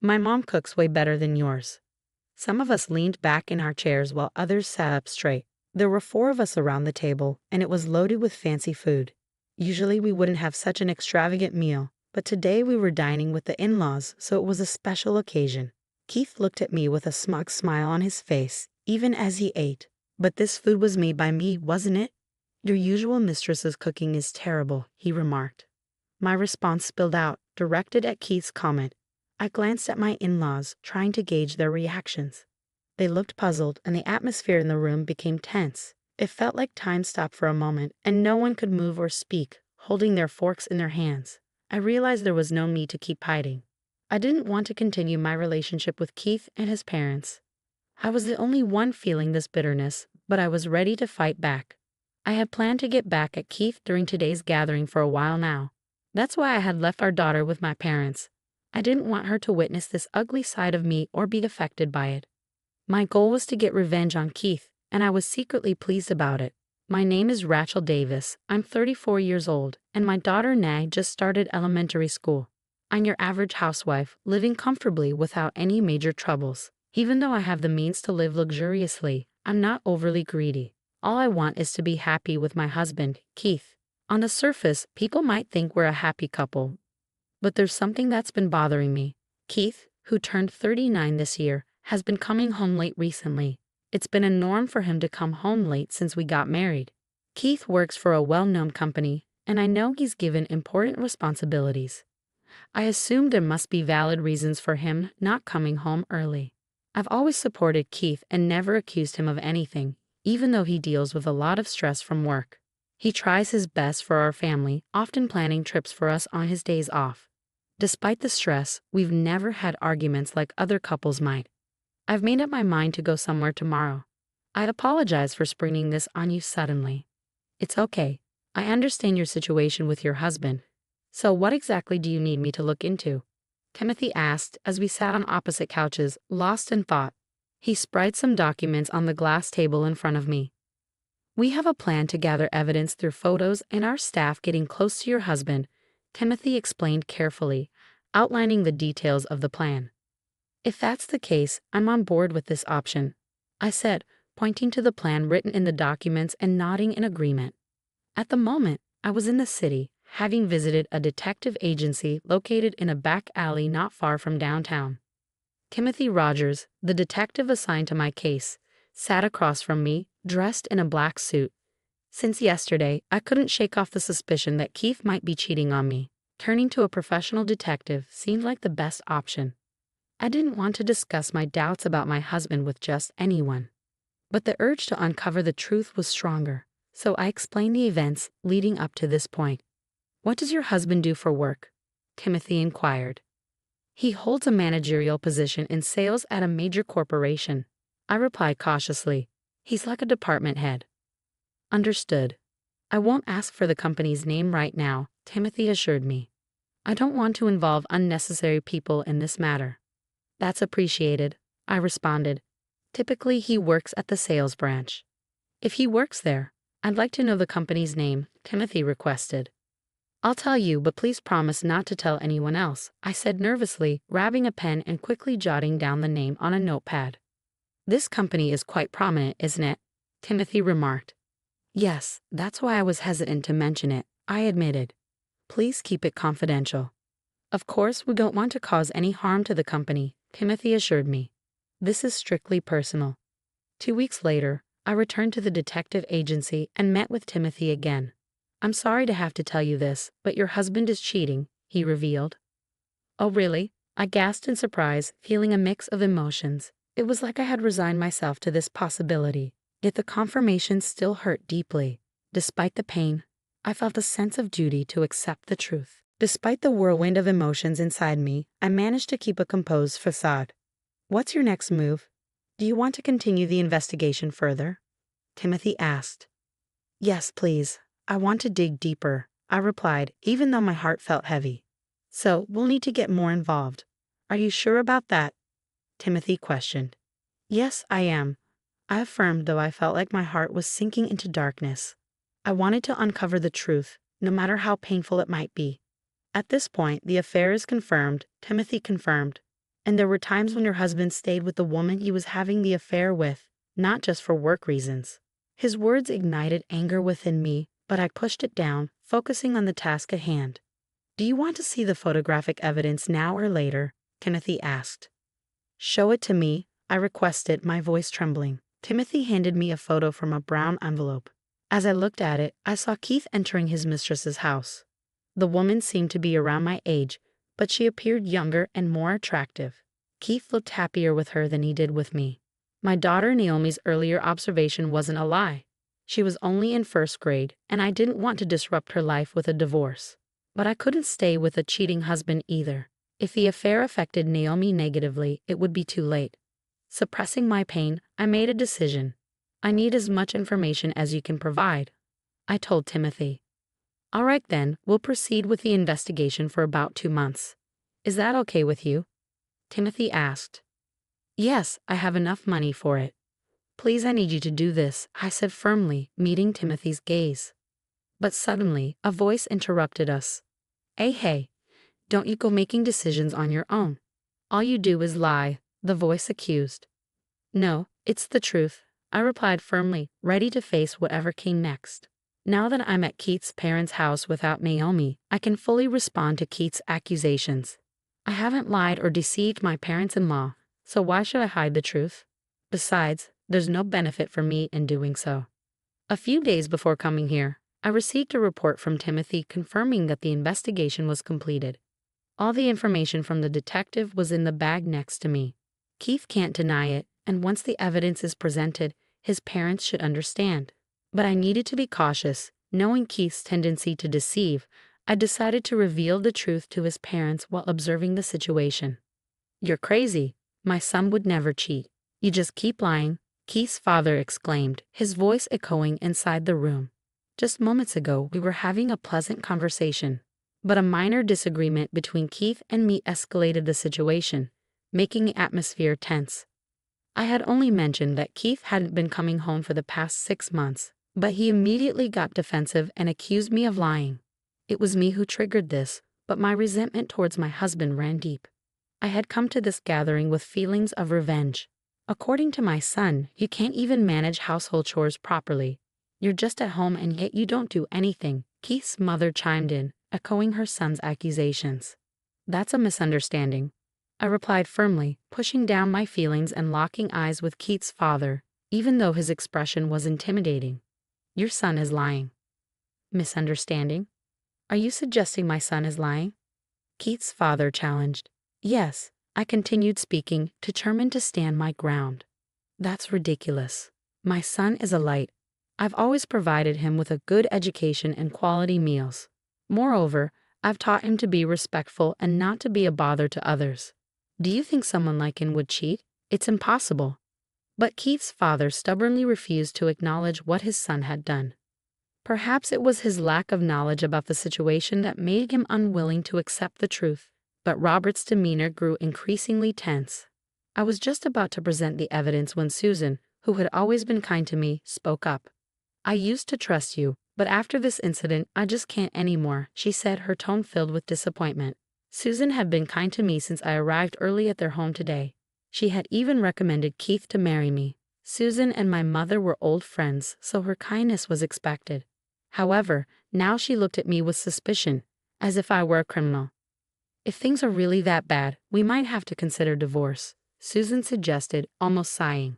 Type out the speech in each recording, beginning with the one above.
My mom cooks way better than yours. Some of us leaned back in our chairs while others sat up straight. There were 4 of us around the table, and it was loaded with fancy food. Usually we wouldn't have such an extravagant meal, but today we were dining with the in-laws, so it was a special occasion. Keith looked at me with a smug smile on his face, even as he ate. But this food was made by me, wasn't it? Your usual mistress's cooking is terrible, he remarked. My response spilled out, directed at Keith's comment. I glanced at my in-laws, trying to gauge their reactions. They looked puzzled, and the atmosphere in the room became tense. It felt like time stopped for a moment, and no one could move or speak, holding their forks in their hands. I realized there was no need to keep hiding. I didn't want to continue my relationship with Keith and his parents. I was the only one feeling this bitterness, but I was ready to fight back. I had planned to get back at Keith during today's gathering for a while now. That's why I had left our daughter with my parents. I didn't want her to witness this ugly side of me or be affected by it. My goal was to get revenge on Keith, and I was secretly pleased about it. My name is Rachel Davis. I'm 34 years old, and my daughter Nay just started elementary school. I'm your average housewife, living comfortably without any major troubles. Even though I have the means to live luxuriously, I'm not overly greedy. All I want is to be happy with my husband, Keith. On the surface, people might think we're a happy couple. But there's something that's been bothering me. Keith, who turned 39 this year, has been coming home late recently. It's been a norm for him to come home late since we got married. Keith works for a well-known company, and I know he's given important responsibilities. I assume there must be valid reasons for him not coming home early. I've always supported Keith and never accused him of anything, even though he deals with a lot of stress from work. He tries his best for our family, often planning trips for us on his days off. Despite the stress, we've never had arguments like other couples might. I've made up my mind to go somewhere tomorrow. I'd apologize for springing this on you suddenly. It's okay. I understand your situation with your husband. So what exactly do you need me to look into? Timothy asked as we sat on opposite couches, lost in thought. He spread some documents on the glass table in front of me. We have a plan to gather evidence through photos and our staff getting close to your husband, Timothy explained carefully, outlining the details of the plan. If that's the case, I'm on board with this option, I said, pointing to the plan written in the documents and nodding in agreement. At the moment, I was in the city, having visited a detective agency located in a back alley not far from downtown. Timothy Rogers, the detective assigned to my case, sat across from me, dressed in a black suit. Since yesterday, I couldn't shake off the suspicion that Keith might be cheating on me. Turning to a professional detective seemed like the best option. I didn't want to discuss my doubts about my husband with just anyone. But the urge to uncover the truth was stronger, so I explained the events leading up to this point. What does your husband do for work? Timothy inquired. He holds a managerial position in sales at a major corporation, I replied cautiously. He's like a department head. Understood. I won't ask for the company's name right now, Timothy assured me. I don't want to involve unnecessary people in this matter. That's appreciated, I responded. Typically, he works at the sales branch. If he works there, I'd like to know the company's name, Timothy requested. I'll tell you, but please promise not to tell anyone else, I said nervously, grabbing a pen and quickly jotting down the name on a notepad. This company is quite prominent, isn't it? Timothy remarked. Yes, that's why I was hesitant to mention it, I admitted. Please keep it confidential. Of course, we don't want to cause any harm to the company, Timothy assured me. This is strictly personal. 2 weeks later, I returned to the detective agency and met with Timothy again. I'm sorry to have to tell you this, but your husband is cheating, he revealed. Oh really? I gasped in surprise, feeling a mix of emotions. It was like I had resigned myself to this possibility, yet the confirmation still hurt deeply. Despite the pain, I felt a sense of duty to accept the truth. Despite the whirlwind of emotions inside me, I managed to keep a composed facade. What's your next move? Do you want to continue the investigation further? Timothy asked. Yes, please. I want to dig deeper, I replied, even though my heart felt heavy. So, we'll need to get more involved. Are you sure about that? Timothy questioned. Yes, I am, I affirmed, though I felt like my heart was sinking into darkness. I wanted to uncover the truth, no matter how painful it might be. At this point, the affair is confirmed, Timothy confirmed. And there were times when your husband stayed with the woman he was having the affair with, not just for work reasons. His words ignited anger within me, but I pushed it down, focusing on the task at hand. Do you want to see the photographic evidence now or later? Timothy asked. Show it to me, I requested, my voice trembling. Timothy handed me a photo from a brown envelope. As I looked at it, I saw Keith entering his mistress's house. The woman seemed to be around my age, but she appeared younger and more attractive. Keith looked happier with her than he did with me. My daughter Naomi's earlier observation wasn't a lie. She was only in first grade, and I didn't want to disrupt her life with a divorce. But I couldn't stay with a cheating husband either. If the affair affected Naomi negatively, it would be too late. Suppressing my pain, I made a decision. I need as much information as you can provide, I told Timothy. All right then, we'll proceed with the investigation for about 2 months. Is that okay with you? Timothy asked. Yes, I have enough money for it. Please, I need you to do this, I said firmly, meeting Timothy's gaze. But suddenly, a voice interrupted us. Hey, don't you go making decisions on your own. All you do is lie, the voice accused. No, it's the truth, I replied firmly, ready to face whatever came next. Now that I'm at Keith's parents' house without Naomi, I can fully respond to Keith's accusations. I haven't lied or deceived my parents-in-law, so why should I hide the truth? Besides, there's no benefit for me in doing so. A few days before coming here, I received a report from Timothy confirming that the investigation was completed. All the information from the detective was in the bag next to me. Keith can't deny it, and once the evidence is presented, his parents should understand. But I needed to be cautious. Knowing Keith's tendency to deceive, I decided to reveal the truth to his parents while observing the situation. You're crazy. My son would never cheat. You just keep lying, Keith's father exclaimed, his voice echoing inside the room. Just moments ago, we were having a pleasant conversation, but a minor disagreement between Keith and me escalated the situation, making the atmosphere tense. I had only mentioned that Keith hadn't been coming home for the past 6 months, but he immediately got defensive and accused me of lying. It was me who triggered this, but my resentment towards my husband ran deep. I had come to this gathering with feelings of revenge. According to my son, you can't even manage household chores properly. You're just at home and yet you don't do anything, Keith's mother chimed in, echoing her son's accusations. That's a misunderstanding, I replied firmly, pushing down my feelings and locking eyes with Keith's father, even though his expression was intimidating. Your son is lying. Misunderstanding? Are you suggesting my son is lying? Keith's father challenged. Yes, I continued speaking, determined to stand my ground. That's ridiculous. My son is a light. I've always provided him with a good education and quality meals. Moreover, I've taught him to be respectful and not to be a bother to others. Do you think someone like him would cheat? It's impossible. But Keith's father stubbornly refused to acknowledge what his son had done. Perhaps it was his lack of knowledge about the situation that made him unwilling to accept the truth. But Robert's demeanor grew increasingly tense. I was just about to present the evidence when Susan, who had always been kind to me, spoke up. I used to trust you, but after this incident, I just can't anymore, she said, her tone filled with disappointment. Susan had been kind to me since I arrived early at their home today. She had even recommended Keith to marry me. Susan and my mother were old friends, so her kindness was expected. However, now she looked at me with suspicion, as if I were a criminal. If things are really that bad, we might have to consider divorce, Susan suggested, almost sighing.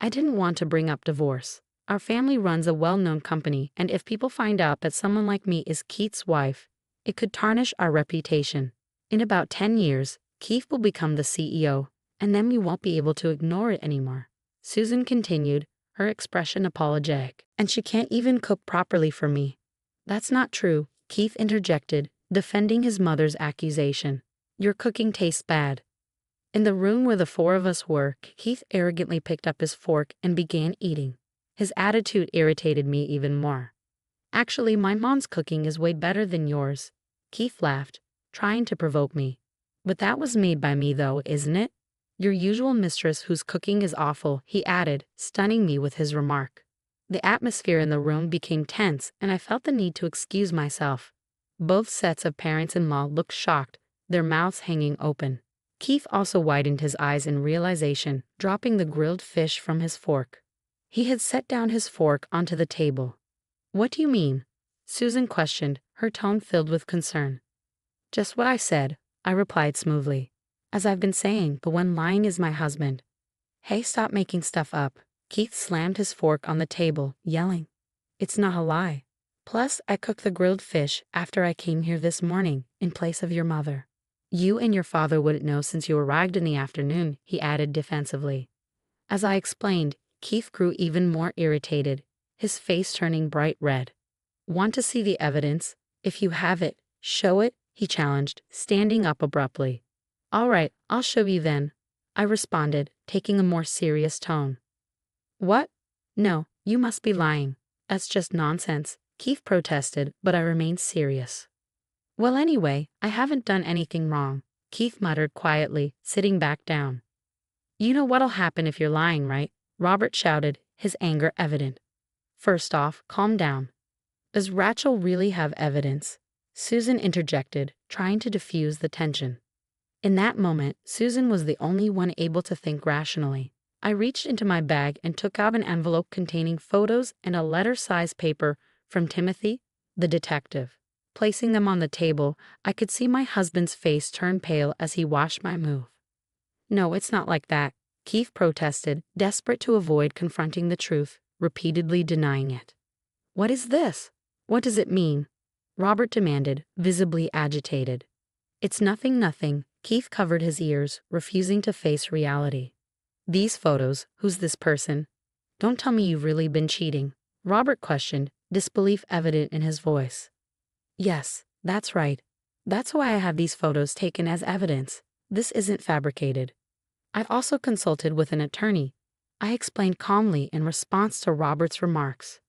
I didn't want to bring up divorce. Our family runs a well-known company, and if people find out that someone like me is Keith's wife, it could tarnish our reputation. In about 10 years, Keith will become the CEO, and then we won't be able to ignore it anymore. Susan continued, her expression apologetic. And she can't even cook properly for me. That's not true, Keith interjected, defending his mother's accusation. Your cooking tastes bad. In the room where the 4 of us were, Keith arrogantly picked up his fork and began eating. His attitude irritated me even more. Actually, my mom's cooking is way better than yours, Keith laughed, trying to provoke me. But that was made by me though, isn't it? Your usual mistress whose cooking is awful, he added, stunning me with his remark. The atmosphere in the room became tense, and I felt the need to excuse myself. Both sets of parents-in-law looked shocked, their mouths hanging open. Keith also widened his eyes in realization, dropping the grilled fish from his fork. He had set down his fork onto the table. "What do you mean?" Susan questioned, her tone filled with concern. "Just what I said," I replied smoothly. "As I've been saying, the one lying is my husband." "Hey, stop making stuff up." Keith slammed his fork on the table, yelling. "It's not a lie. Plus, I cooked the grilled fish after I came here this morning, in place of your mother. You and your father wouldn't know since you arrived in the afternoon," he added defensively. As I explained, Keith grew even more irritated, his face turning bright red. "Want to see the evidence? If you have it, show it," he challenged, standing up abruptly. "All right, I'll show you then," I responded, taking a more serious tone. "What? No, you must be lying. That's just nonsense," Keith protested, but I remained serious. "Well, anyway, I haven't done anything wrong," Keith muttered quietly, sitting back down. "You know what'll happen if you're lying, right?" Robert shouted, his anger evident. "First off, calm down. Does Rachel really have evidence?" Susan interjected, trying to diffuse the tension. In that moment, Susan was the only one able to think rationally. I reached into my bag and took out an envelope containing photos and a letter-sized paper from Timothy, the detective. Placing them on the table, I could see my husband's face turn pale as he watched my move. "No, it's not like that," Keith protested, desperate to avoid confronting the truth, repeatedly denying it. "What is this? What does it mean?" Robert demanded, visibly agitated. "It's nothing," Keith covered his ears, refusing to face reality. "These photos, who's this person? Don't tell me you've really been cheating," Robert questioned, disbelief evident in his voice. "Yes, that's right. That's why I have these photos taken as evidence. This isn't fabricated. I've also consulted with an attorney," I explained calmly in response to Robert's remarks.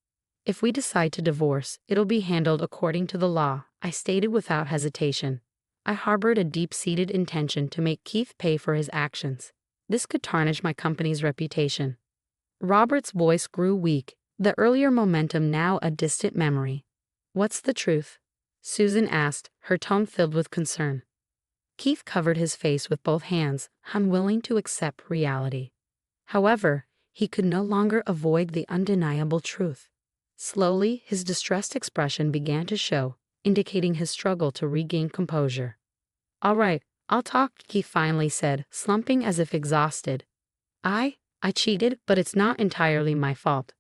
"If we decide to divorce, it'll be handled according to the law," I stated without hesitation. I harbored a deep-seated intention to make Keith pay for his actions. This could tarnish my company's reputation. Robert's voice grew weak, the earlier momentum now a distant memory. "What's the truth?" Susan asked, her tone filled with concern. Keith covered his face with both hands, unwilling to accept reality. However, he could no longer avoid the undeniable truth. Slowly, his distressed expression began to show, indicating his struggle to regain composure. "All right, I'll talk," Keith finally said, slumping as if exhausted. I cheated, but it's not entirely my fault."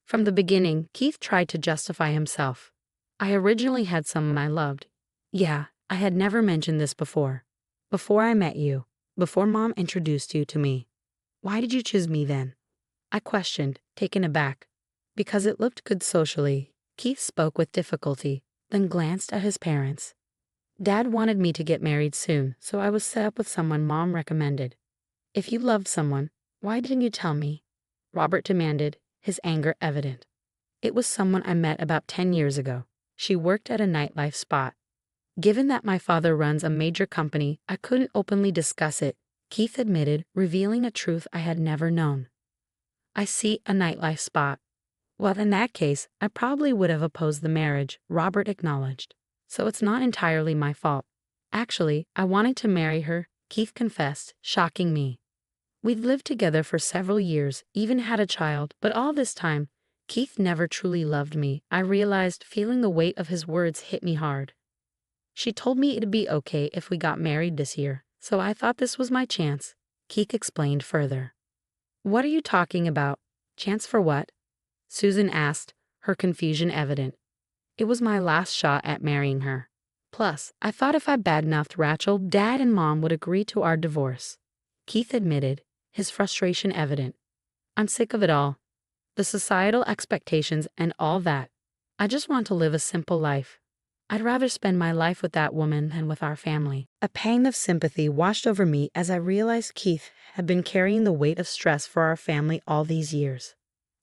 From the beginning, Keith tried to justify himself. "I originally had someone I loved. Yeah, I had never mentioned this before. Before I met you, before Mom introduced you to me. Why did you choose me then?" I questioned, taken aback. "Because it looked good socially," Keith spoke with difficulty, then glanced at his parents. "Dad wanted me to get married soon, so I was set up with someone Mom recommended." "If you loved someone, why didn't you tell me?" Robert demanded, his anger evident. "It was someone I met about 10 years ago. She worked at a nightlife spot. Given that my father runs a major company, I couldn't openly discuss it," Keith admitted, revealing a truth I had never known. "I see, a nightlife spot. Well, in that case, I probably would have opposed the marriage," Robert acknowledged. "So it's not entirely my fault. Actually, I wanted to marry her," Keith confessed, shocking me. "We'd lived together for several years, even had a child, but all this time, Keith never truly loved me," I realized, feeling the weight of his words hit me hard. "She told me it'd be okay if we got married this year, so I thought this was my chance," Keith explained further. "What are you talking about? Chance for what?" Susan asked, her confusion evident. "It was my last shot at marrying her. Plus, I thought if I badmouthed Rachel, Dad and Mom would agree to our divorce," Keith admitted, his frustration evident. "I'm sick of it all. The societal expectations and all that. I just want to live a simple life. I'd rather spend my life with that woman than with our family." A pang of sympathy washed over me as I realized Keith had been carrying the weight of stress for our family all these years.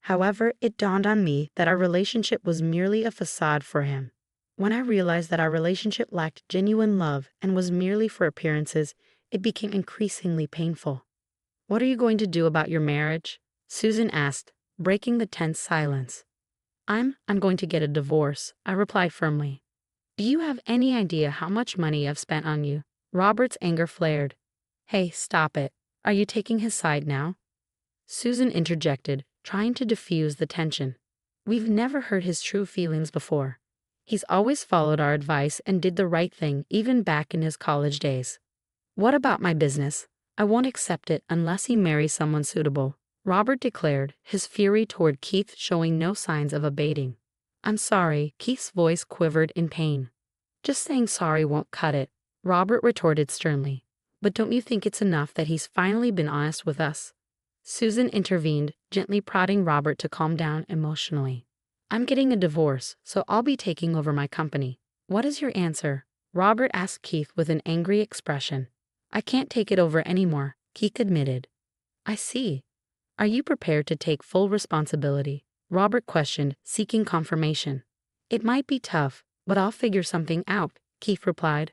However, it dawned on me that our relationship was merely a facade for him. When I realized that our relationship lacked genuine love and was merely for appearances, it became increasingly painful. "What are you going to do about your marriage?" Susan asked, breaking the tense silence. I'm going to get a divorce," I replied firmly. "Do you have any idea how much money I've spent on you?" Robert's anger flared. Hey, stop it. Are you taking his side now? Susan interjected, trying to diffuse the tension. We've never heard his true feelings before. He's always followed our advice and did the right thing even back in his college days. What about my business? I won't accept it unless he marries someone suitable, Robert declared, his fury toward Keith showing no signs of abating. I'm sorry, Keith's voice quivered in pain. Just saying sorry won't cut it, Robert retorted sternly. But don't you think it's enough that he's finally been honest with us? Susan intervened, gently prodding Robert to calm down emotionally. I'm getting a divorce, so I'll be taking over my company. What is your answer? Robert asked Keith with an angry expression. I can't take it over anymore, Keith admitted. I see. Are you prepared to take full responsibility? Robert questioned, seeking confirmation. It might be tough, but I'll figure something out, Keith replied.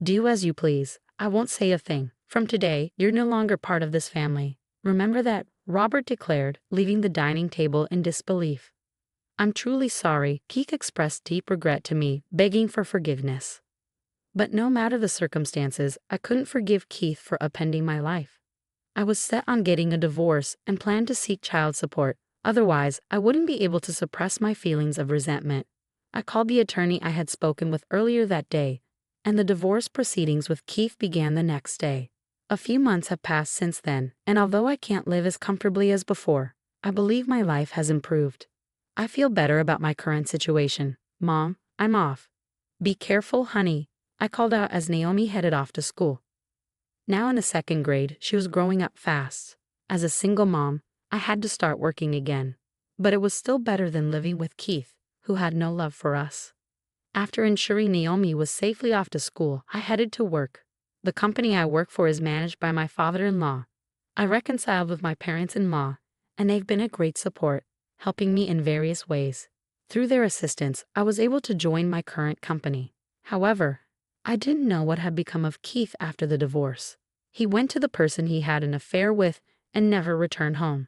Do as you please. I won't say a thing. From today, you're no longer part of this family. Remember that, Robert declared, leaving the dining table in disbelief. I'm truly sorry, Keith expressed deep regret to me, begging for forgiveness. But no matter the circumstances, I couldn't forgive Keith for upending my life. I was set on getting a divorce and planned to seek child support. Otherwise, I wouldn't be able to suppress my feelings of resentment. I called the attorney I had spoken with earlier that day, and the divorce proceedings with Keith began the next day. A few months have passed since then, and although I can't live as comfortably as before, I believe my life has improved. I feel better about my current situation. Mom, I'm off. Be careful, honey, I called out as Naomi headed off to school. Now in the second grade, she was growing up fast. As a single mom, I had to start working again. But it was still better than living with Keith, who had no love for us. After ensuring Naomi was safely off to school, I headed to work. The company I work for is managed by my father-in-law. I reconciled with my parents-in-law, and they've been a great support, helping me in various ways. Through their assistance, I was able to join my current company. However, I didn't know what had become of Keith after the divorce. He went to the person he had an affair with and never returned home.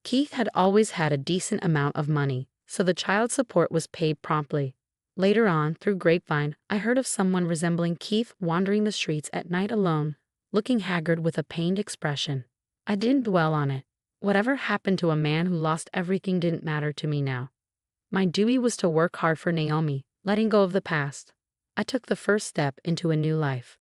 Keith had always had a decent amount of money, so the child support was paid promptly. Later on, through grapevine, I heard of someone resembling Keith wandering the streets at night alone, looking haggard with a pained expression. I didn't dwell on it. Whatever happened to a man who lost everything didn't matter to me now. My duty was to work hard for Naomi, letting go of the past. I took the first step into a new life.